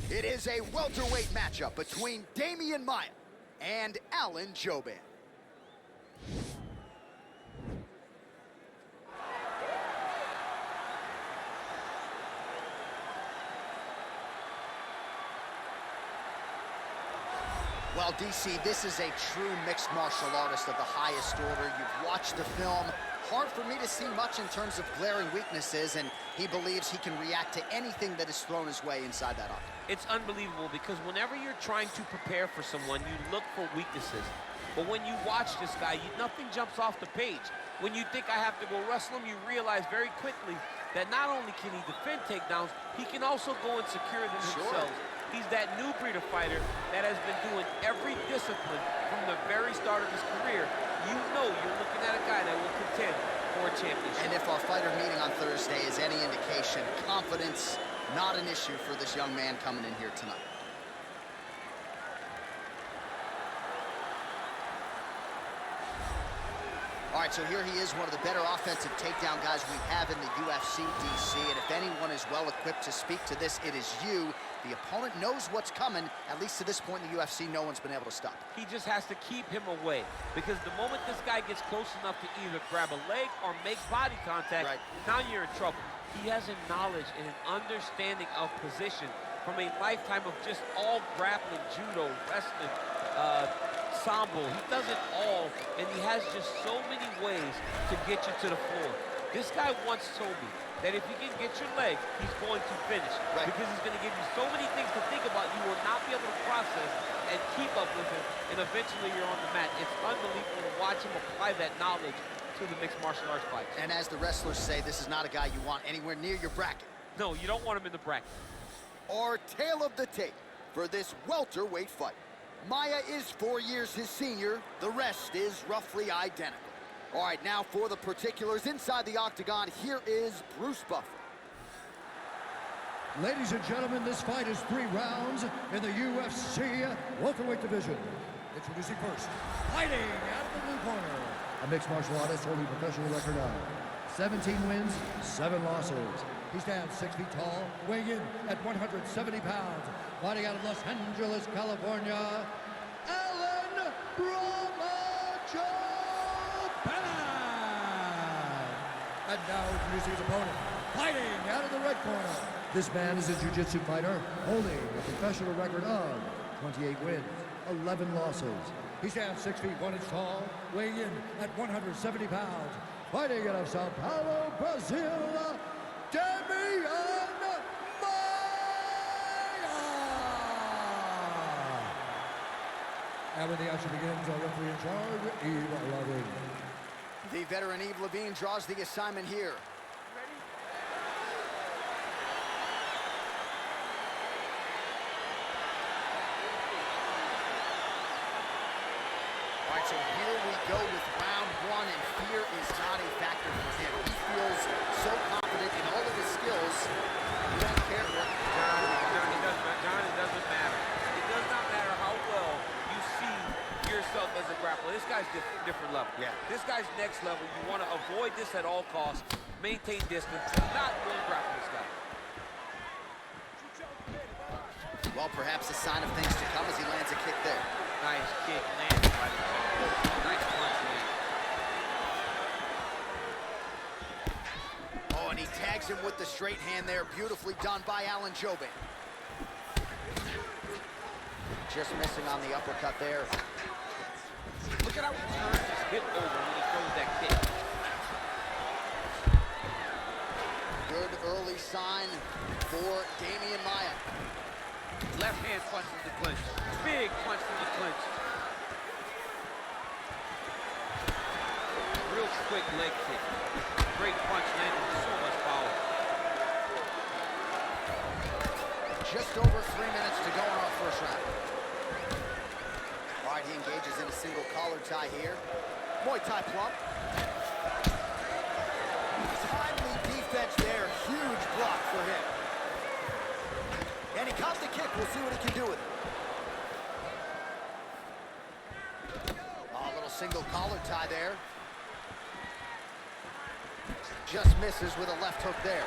It is a welterweight matchup between Demian Maia and Jouban. Well, DC, this is a true mixed martial artist of the highest order. You've watched the film. Hard for me to see much in terms of glaring weaknesses, and he believes he can react to anything that is thrown his way inside that octagon. It's unbelievable because whenever you're trying to prepare for someone, you look for weaknesses. But when you watch this guy, nothing jumps off the page. When you think I have to go wrestle him, you realize very quickly that not only can he defend takedowns, he can also go and secure them himself. He's that new breed of fighter that has been doing every discipline from the very start of his career. You know you're looking at a guy that will contend for a championship. And if our fighter meeting on Thursday is any indication, confidence, not an issue for this young man coming in here tonight. All right, so here he is, one of the better offensive takedown guys we have in the UFC, DC. And if anyone is well-equipped to speak to this, it is you. The opponent knows what's coming. At least to this point in the UFC, no one's been able to stop. He just has to keep him away. Because the moment this guy gets close enough to either grab a leg or make body contact, now you're in trouble. He has a knowledge and an understanding of position from a lifetime of just all grappling, judo, wrestling, sambo. He does it all, and he has just so many ways to get you to the floor. This guy once told me that if he can get your leg, he's going to finish. Because he's going to give you so many things to think about, you will not be able to process and keep up with him, and eventually you're on the mat. It's unbelievable to watch him apply that knowledge to the mixed martial arts fight. And as the wrestlers say, this is not a guy you want anywhere near your bracket. No, you don't want him in the bracket. Our tale of the tape for this welterweight fight. Maia is 4 years his senior. The rest is roughly identical. All right, now for the particulars inside the octagon, here is Bruce Buffer. Ladies and gentlemen, this fight is 3 rounds in the UFC welterweight division. Introducing first, fighting out of the blue corner, a mixed martial artist holding a professional record of 17 wins, 7 losses. He stands 6 feet tall, weighing in at 170 pounds. Fighting out of Los Angeles, California, Alan Jouban. And now introducing his opponent, fighting out of the red corner. This man is a jiu-jitsu fighter holding a professional record of 28 wins, 11 losses. He stands 6 feet 1 inch tall, weighing in at 170 pounds. Fighting out of Sao Paulo, Brazil, Demian Maia! And when the action begins, our referee in charge, Eve Levine. The veteran Eve Levine draws the assignment here. All right, so here we go with round 1, and fear is not a factor for him. He feels so confident in all of his skills, he doesn't care what. John, it doesn't matter. It does not matter how well you see yourself as a grappler. This guy's different level. Yeah. This guy's next level. You want to avoid this at all costs, maintain distance, not go and grapple this guy. Well, perhaps a sign of things to come as he lands a kick there. Nice kick landed by the ball. Nice punch landed. Oh, and he tags him with the straight hand there. Beautifully done by Jouban. Just missing on the uppercut there. Look at how he turns his hip over when he throws that kick. Good early sign for Demian Maia. Left hand punch from the clinch. Big punch from the clinch. Real quick leg kick. Great punch landed with so much power. Just over 3 minutes to go in our first round. All right, he engages in a single collar tie here. Muay Thai plump. Timely defense there. Huge block for him. And he caught the kick. We'll see what he can do with it. Oh, a little single collar tie there. Just misses with a left hook there.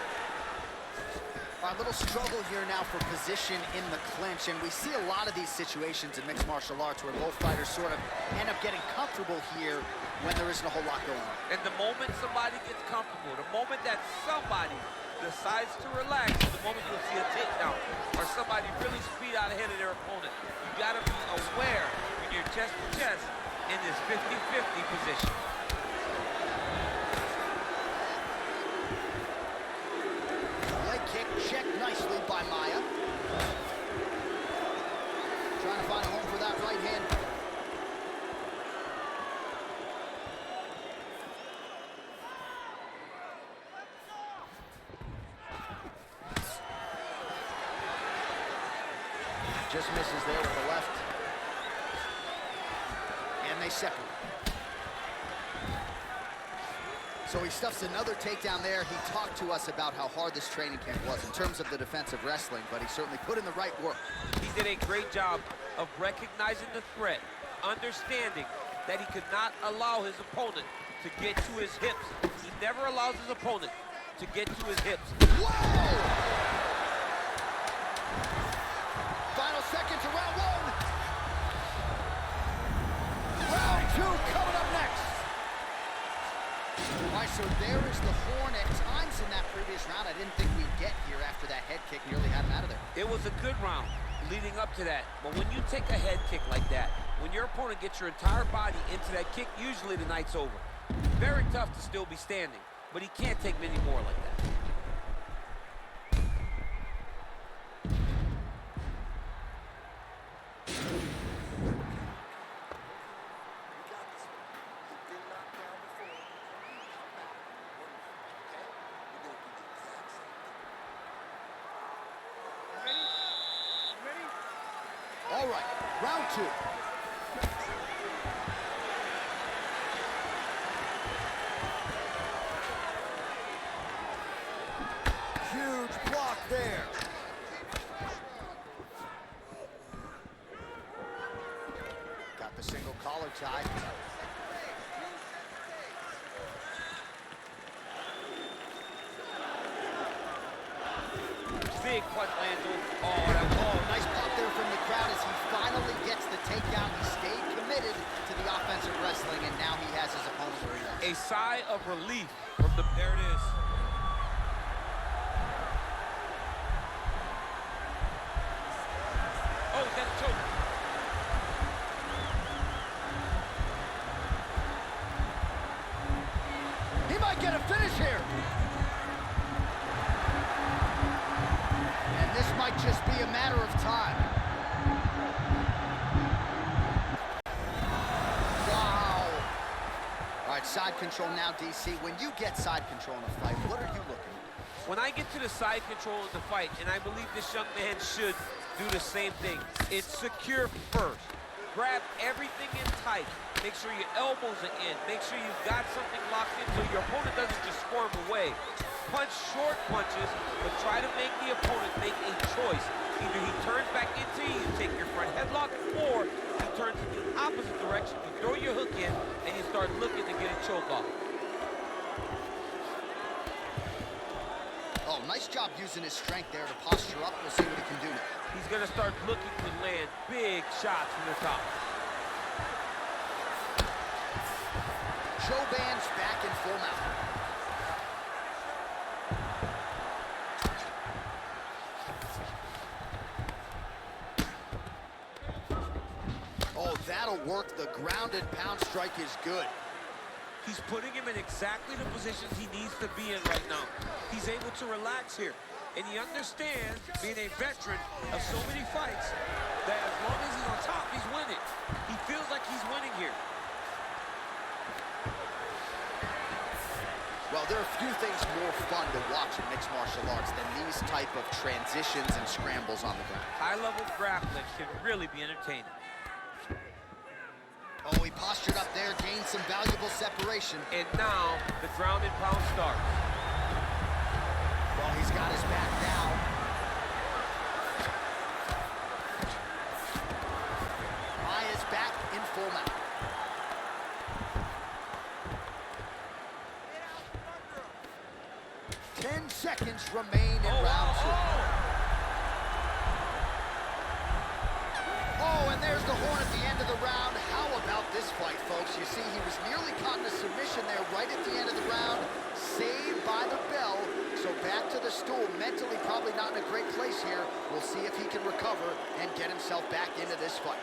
A little struggle here now for position in the clinch, and we see a lot of these situations in mixed martial arts where both fighters sort of end up getting comfortable here when there isn't a whole lot going on. And the moment somebody gets comfortable, the moment that somebody decides to relax, is the moment you'll see a takedown or somebody really speed out ahead of their opponent. You got to be aware when you're chest to chest in this 50-50 position. Checked nicely by Maia. Trying to find a home for that right hand. Just misses there with the left. And they separate. So he stuffs another takedown there. He talked to us about how hard this training camp was in terms of the defensive wrestling, but he certainly put in the right work. He did a great job of recognizing the threat, understanding that he could not allow his opponent to get to his hips. He never allows his opponent to get to his hips. Whoa! Final seconds of round one. Round two coming up next. All right, so there is the horn. At times in that previous round, I didn't think we'd get here after that head kick nearly had him out of there. It was a good round leading up to that. But when you take a head kick like that, when your opponent gets your entire body into that kick, usually the night's over. Very tough to still be standing, but he can't take many more like that. All right, round two. Huge block there. Got the single collar tie. Big punch lands. Nice pop there from the crowd as he finally gets the takedown. He stayed committed to the offensive wrestling, and now he has his opponent where he wants. A sigh of relief from the... There it is. Oh, that's a choke. He might get a finish here. And this might just be a matter of time. Wow. All right, side control now, DC. When you get side control in a fight, what are you looking at? When I get to the side control in the fight, and I believe this young man should do the same thing, it's secure first. Grab everything in tight. Make sure your elbows are in. Make sure you've got something locked in so your opponent doesn't just squirm away. Punch short punches, but try to make the opponent make a choice. Either he turns back into you, you take your front headlock, or he turns in the opposite direction, you throw your hook in, and you start looking to get a choke off. Oh, nice job using his strength there to posture up. We'll see what he can do now. He's going to start looking to land big shots from the top. Jouban's back in full mount. Oh, that'll work. The grounded pound strike is good. He's putting him in exactly the positions he needs to be in right now. He's able to relax here. And he understands, being a veteran of so many fights, that as long as he's on top, he's winning. He feels like he's winning here. Well, there are few things more fun to watch in mixed martial arts than these type of transitions and scrambles on the ground. High-level grappling can really be entertaining. Oh, he postured up there, gained some valuable separation. And now, the ground and pound starts. Well, he's got his back now. Maia's back in full mount. seconds remain in round two. Oh, and there's the horn at the end of the round. How about this fight, folks? You see, he was nearly caught in a submission there right at the end of the round. Saved by the bell. So back to the stool. Mentally probably not in a great place here. We'll see if he can recover and get himself back into this fight.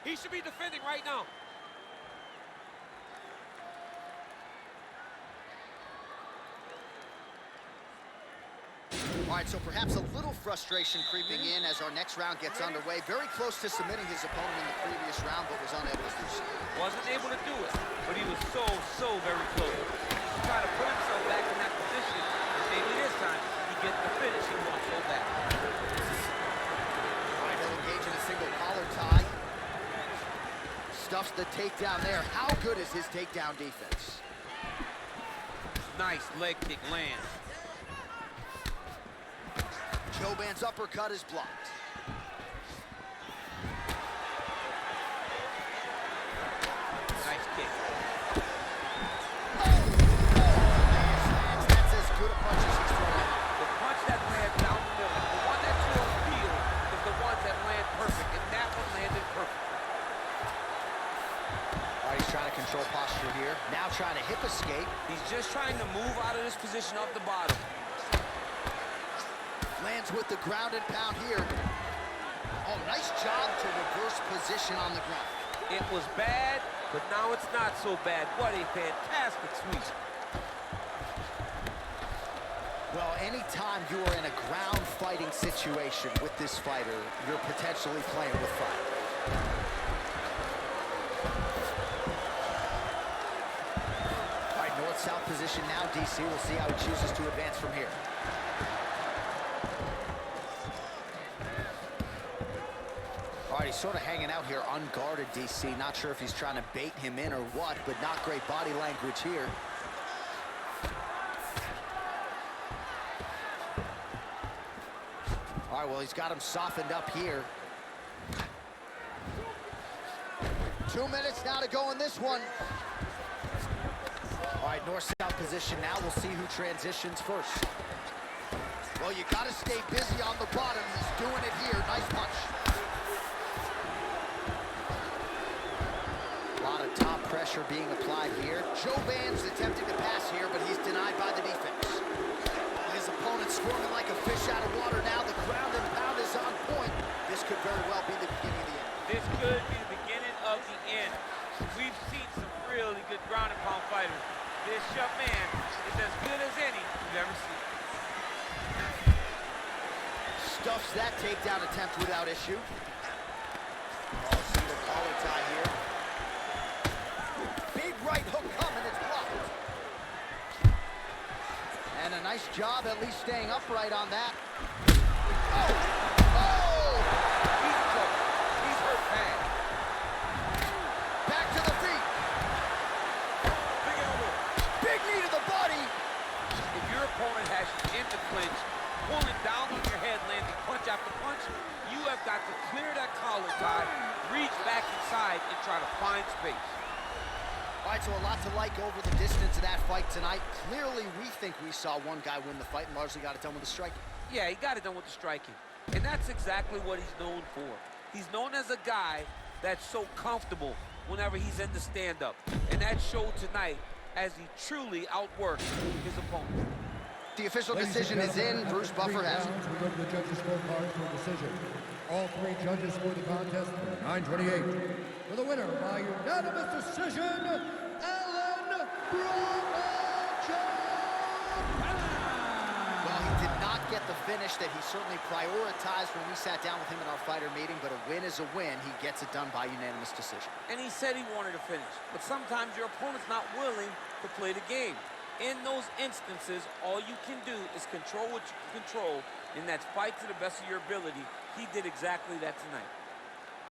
He should be defending right now. All right, so perhaps a little frustration creeping in as our next round gets underway. Very close to submitting his opponent in the previous round, but was unable to do so. Wasn't able to do it, but he was so very close. He's trying to put himself back in that position, and maybe this time he gets the finish he wants so bad. All right, he'll engage in a single collar tie. Stuffs the takedown there. How good is his takedown defense? Nice leg kick lands. Jouban's uppercut is blocked. Nice kick. That's as good a punch as he's thrown out. The punch that lands down the middle, the one that you don't feel, is the ones that land perfect, and that one landed perfect. All right, he's trying to control posture here. Now trying to hip escape. He's just trying to move out of this position off the bottom. Lands with the ground and pound here. Oh, nice job to reverse position on the ground. It was bad, but now it's not so bad. What a fantastic sweep. Well, anytime you are in a ground fighting situation with this fighter, you're potentially playing with fire. All right, north-south position now, DC. We'll see how he chooses to advance from here. All right, he's sort of hanging out here unguarded, DC. Not sure if he's trying to bait him in or what, but not great body language here. All right, well, he's got him softened up here. 2 minutes now to go in this one. All right, north-south position now. We'll see who transitions first. Well, you got to stay busy on the bottom. He's doing it here. Nice punch. A lot of top pressure being applied here. Jouban's attempting to pass here, but he's denied by the defense. His opponent squirming like a fish out of water now. The ground and pound is on point. This could very well be the beginning of the end. This could be the beginning of the end. We've seen some really good ground and pound fighters. This young man is as good as any you've ever seen. Stuffs that takedown attempt without issue. Oh, single collar tie here. Big right hook coming, it's blocked. And a nice job at least staying upright on that. Oh! Oh! He's in trouble. He's hurt bad. Back to the feet. Big elbow. Big knee to the body. If your opponent has you in the clinch, pulling down on your head, landing punch after punch, you have got to clear that collar tie, reach back inside, and try to find space. All right, so a lot to like over the distance of that fight tonight. Clearly, we think we saw one guy win the fight and largely got it done with the striking. Yeah, he got it done with the striking. And that's exactly what he's known for. He's known as a guy that's so comfortable whenever he's in the stand-up. And that showed tonight as he truly outworked his opponent. The official decision is in. Bruce Buffer has it. We go to the judges' scorecard for decision. All three judges scored the contest 9-28. For the winner by unanimous decision, Alan Well, he did not get the finish that he certainly prioritized when we sat down with him in our fighter meeting, but a win is a win. He gets it done by unanimous decision. And he said he wanted to finish. But sometimes your opponent's not willing to play the game. In those instances, all you can do is control what you can control, and that's fight to the best of your ability. He did exactly that tonight.